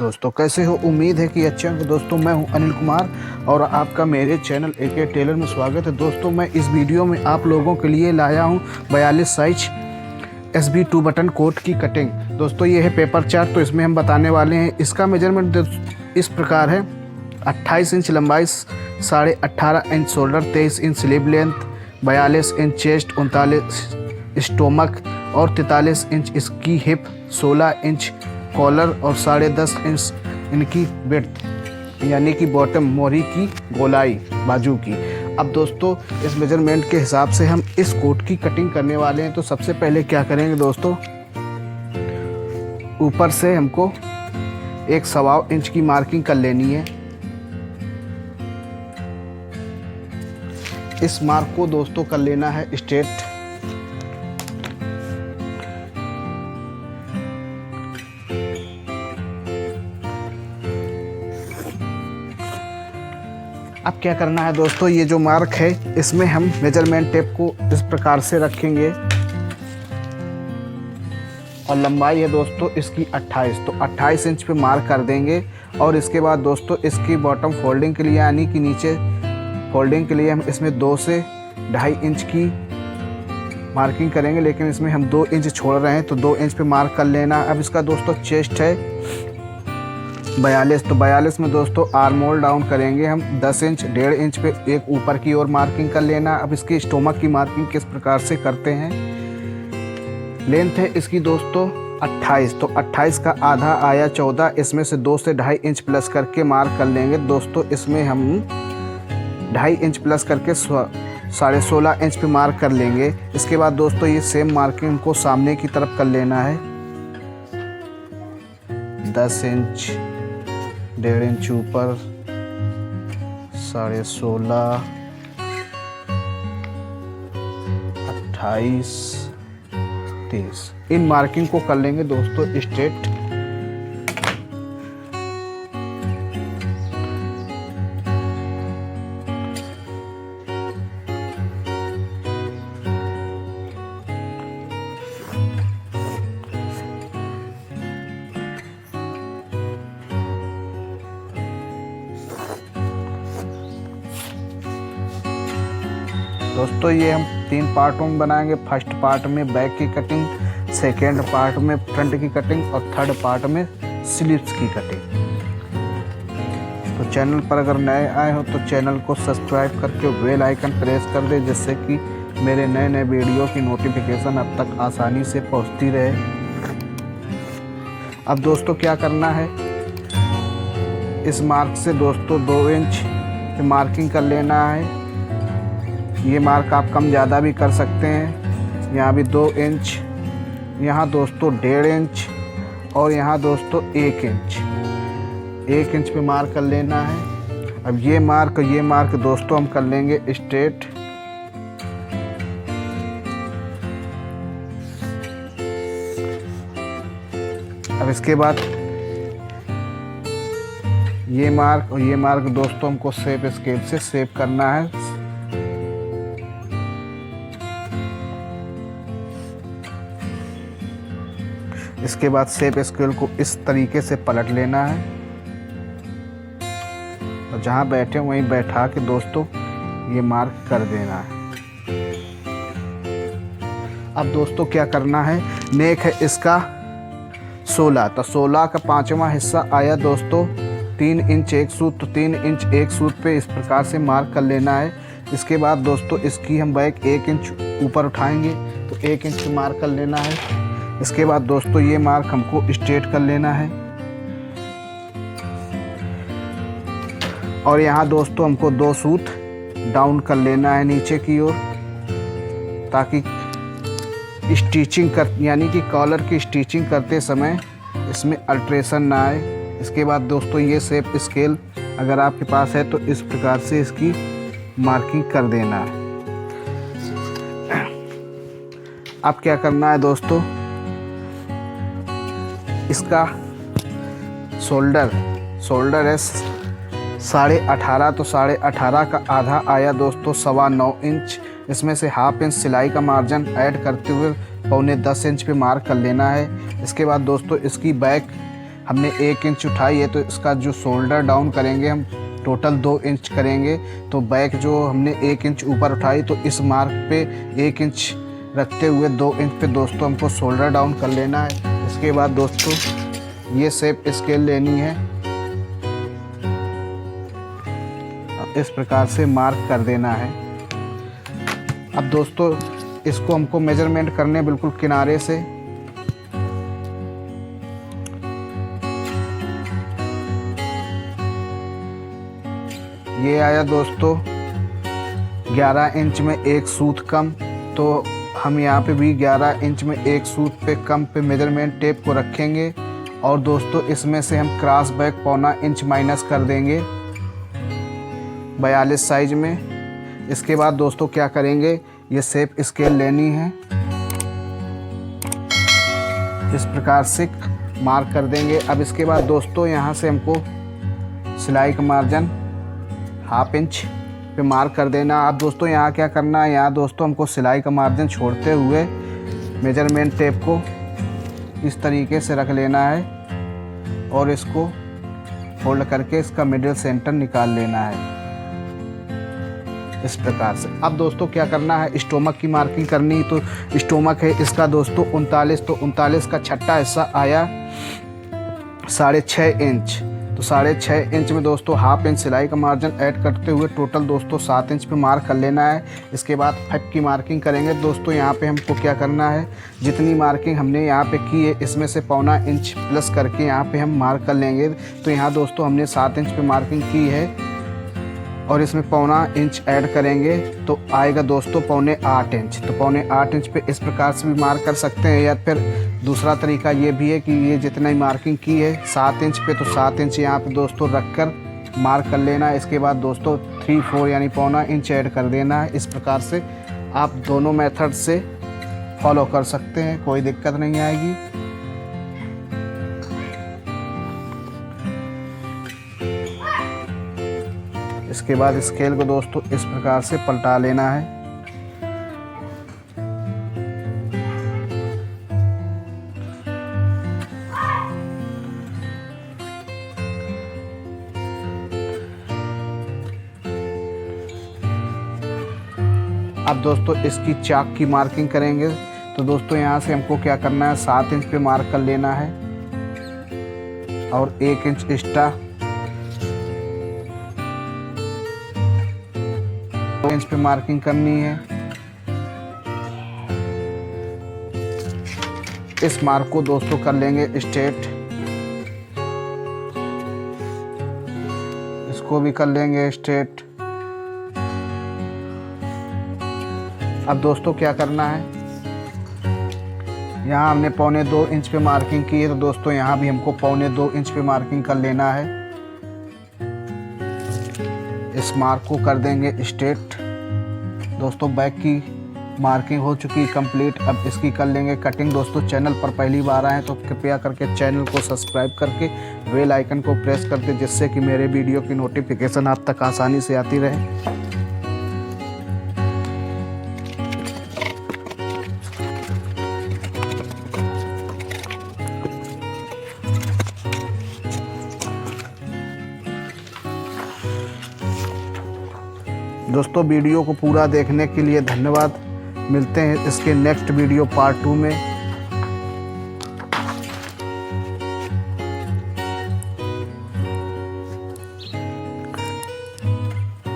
दोस्तों, कैसे हो? उम्मीद है कि अच्छे होंगे। दोस्तों मैं हूं अनिल कुमार और आपका मेरे चैनल एके टेलर में स्वागत है। दोस्तों मैं इस वीडियो में आप लोगों के लिए लाया हूं 42 साइज SB 2 बटन कोट की कटिंग। दोस्तों ये है पेपर चार्ट, तो इसमें हम बताने वाले हैं। इसका मेजरमेंट इस प्रकार है: 28 इंच लंबाई, 18.5 inch shoulder, 23 inch sleeve length, 42 inch chest, 39 stomach और 43 इंच इसकी हिप, 16 इंच कॉलर और 10.5 इंच इनकी विड्थ यानी कि बॉटम मोहरी की गोलाई बाजू की। अब दोस्तों इस मेजरमेंट के हिसाब से हम इस कोट की कटिंग करने वाले हैं। तो सबसे पहले क्या करेंगे दोस्तों, ऊपर से हमको 1.25 इंच की मार्किंग कर लेनी है। इस मार्क को दोस्तों कर लेना है स्ट्रेट। अब क्या करना है दोस्तों, ये जो मार्क है इसमें हम मेजरमेंट टेप को इस प्रकार से रखेंगे और लंबाई है दोस्तों इसकी 28, तो 28 इंच पे मार्क कर देंगे। और इसके बाद दोस्तों इसकी बॉटम फोल्डिंग के लिए यानी कि नीचे फोल्डिंग के लिए हम इसमें 2 से 2.5 इंच की मार्किंग करेंगे, लेकिन इसमें हम 2 इंच छोड़ रहे हैं तो 2 इंच पे मार्क कर लेना। अब इसका दोस्तों चेस्ट है 42, तो 42 में दोस्तों आर्म होल डाउन करेंगे हम 10 इंच, 1.5 इंच पे एक ऊपर की ओर मार्किंग कर लेना। अब इसकी स्टोमक की मार्किंग किस प्रकार से करते हैं, लेंथ है इसकी दोस्तों 28, तो 28 का आधा आया 14, इसमें से 2 से 2.5 इंच प्लस करके मार्क कर लेंगे। दोस्तों इसमें हम 2.5 इंच प्लस करके 16.5 इंच पे मार्क कर लेंगे। इसके बाद दोस्तों ये सेम मार्किंग को सामने की तरफ कर लेना है 10 इंच, 1.5 इंच ऊपर, 16.5, 28, 30। इन मार्किंग को कर लेंगे दोस्तों स्ट्रेट। दोस्तों ये हम 3 पार्टों में बनाएंगे। फर्स्ट पार्ट में बैक की कटिंग, सेकेंड पार्ट में फ्रंट की कटिंग और थर्ड पार्ट में स्लीव्स की कटिंग। तो चैनल पर अगर नए आए हो तो चैनल को सब्सक्राइब करके बेल आइकन प्रेस कर दे, जिससे कि मेरे नए नए वीडियो की नोटिफिकेशन अब तक आसानी से पहुंचती रहे। अब दोस्तों क्या करना है, इस मार्क से दोस्तों 2 इंच की मार्किंग कर लेना है। ये मार्क आप कम ज़्यादा भी कर सकते हैं। यहाँ भी 2 इंच, यहाँ दोस्तों 1.5 इंच और यहाँ दोस्तों 1 इंच, 1 इंच पे मार्क कर लेना है। अब ये मार्क दोस्तों हम कर लेंगे स्ट्रेट। अब इसके बाद ये मार्क दोस्तों हमको शेप स्केल से शेप करना है। इसके बाद शेप स्केल को इस तरीके से पलट लेना है और जहाँ बैठे वहीं बैठा के दोस्तों ये मार्क कर देना है। अब दोस्तों क्या करना है, नेक है इसका 16, तो 16 का 5वां हिस्सा आया दोस्तों 3 इंच 1 सूत, तो 3 इंच 1 सूत पे इस प्रकार से मार्क कर लेना है। इसके बाद दोस्तों इसकी हम बैक 1 इंच ऊपर उठाएंगे तो 1 इंच पे मार्क कर लेना है। इसके बाद दोस्तों ये मार्क हमको स्ट्रेट कर लेना है और यहाँ दोस्तों हमको 2 सूत डाउन कर लेना है नीचे की ओर, ताकि स्टिचिंग यानी कि कॉलर की स्टिचिंग करते समय इसमें अल्ट्रेशन ना आए। इसके बाद दोस्तों ये शेप स्केल अगर आपके पास है तो इस प्रकार से इसकी मार्किंग कर देना है। अब क्या करना है दोस्तों, इसका शोल्डर है 18.5, तो 18.5 का आधा आया दोस्तों 9.25 इंच। इसमें से 1/2 इंच सिलाई का मार्जिन ऐड करते हुए 9.25 इंच पे मार्क कर लेना है। इसके बाद दोस्तों इसकी बैक हमने 1 इंच उठाई है, तो इसका जो शोल्डर डाउन करेंगे हम टोटल 2 इंच करेंगे। तो बैक जो हमने 1 इंच ऊपर उठाई, तो इस मार्क पे 1 इंच रखते हुए 2 इंच पे दोस्तों हमको शोल्डर डाउन कर लेना है। इसके बाद दोस्तों ये शेप स्केल लेनी है, इस प्रकार से मार्क कर देना है। अब दोस्तों इसको हमको मेजरमेंट करने बिल्कुल किनारे से। ये आया दोस्तों 11 इंच में 1 सूत कम, तो हम यहाँ पे भी 11 इंच में 1 सूत पे कम पे मेजरमेंट टेप को रखेंगे। और दोस्तों इसमें से हम क्रॉस बैक 1/4 इंच माइनस कर देंगे 42 साइज में। इसके बाद दोस्तों क्या करेंगे, ये शेप स्केल लेनी है, इस प्रकार से मार्क कर देंगे। अब इसके बाद दोस्तों यहाँ से हमको सिलाई का मार्जिन 1/2 इंच पे मार्क कर देना। अब दोस्तों यहाँ क्या करना है, यहाँ दोस्तों हमको सिलाई का मार्जिन छोड़ते हुए मेजरमेंट टेप को इस तरीके से रख लेना है और इसको फोल्ड करके इसका मिडिल सेंटर निकाल लेना है इस प्रकार से। अब दोस्तों क्या करना है, स्टोमक की मार्किंग करनी। तो स्टोमक है इसका दोस्तों 39, तो 39 का छठा हिस्सा आया 6.5 इंच। तो 6.5 इंच में दोस्तों 1/2 इंच सिलाई का मार्जिन ऐड करते हुए टोटल दोस्तों 7 इंच पे मार्क कर लेना है। इसके बाद 5 की मार्किंग करेंगे। दोस्तों यहाँ पे हमको क्या करना है, जितनी मार्किंग हमने यहाँ पे की है इसमें से 1/4 इंच प्लस करके यहाँ पे हम मार्क कर लेंगे। तो यहाँ दोस्तों हमने 7 इंच पे मार्किंग की है और इसमें 1/4 इंच ऐड करेंगे तो आएगा दोस्तों 7.25 इंच। तो 7.25 इंच पे इस प्रकार से भी मार्क कर सकते हैं, या फिर दूसरा तरीका ये भी है कि ये जितना ही मार्किंग की है 7 इंच पे, तो 7 इंच यहाँ पे दोस्तों रख कर मार्क कर लेना है। इसके बाद दोस्तों 3/4 यानी 1/4 इंच ऐड कर देना है। इस प्रकार से आप दोनों मेथड से फॉलो कर सकते हैं, कोई दिक्कत नहीं आएगी। इसके बाद स्केल को दोस्तों इस प्रकार से पलटा लेना है। अब दोस्तों इसकी चाक की मार्किंग करेंगे। तो दोस्तों यहाँ से हमको क्या करना है, 7 इंच पे मार्क कर लेना है और 1 इंच एक्स्ट्रा 2 इंच पे मार्किंग करनी है। इस मार्क को दोस्तों कर लेंगे स्ट्रेट, इसको भी कर लेंगे स्ट्रेट। अब दोस्तों क्या करना है, यहाँ हमने 1.25 इंच पे मार्किंग की है, तो दोस्तों यहाँ भी हमको 1.25 इंच पे मार्किंग कर लेना है। इस मार्क को कर देंगे स्ट्रेट। दोस्तों बैक की मार्किंग हो चुकी कंप्लीट। अब इसकी कर लेंगे कटिंग। दोस्तों चैनल पर पहली बार आए तो कृपया करके चैनल को सब्सक्राइब करके बेल आइकन को प्रेस कर दें, जिससे कि मेरे वीडियो की नोटिफिकेशन आप तक आसानी से आती रहे। दोस्तों वीडियो को पूरा देखने के लिए धन्यवाद। मिलते हैं इसके नेक्स्ट वीडियो पार्ट 2 में।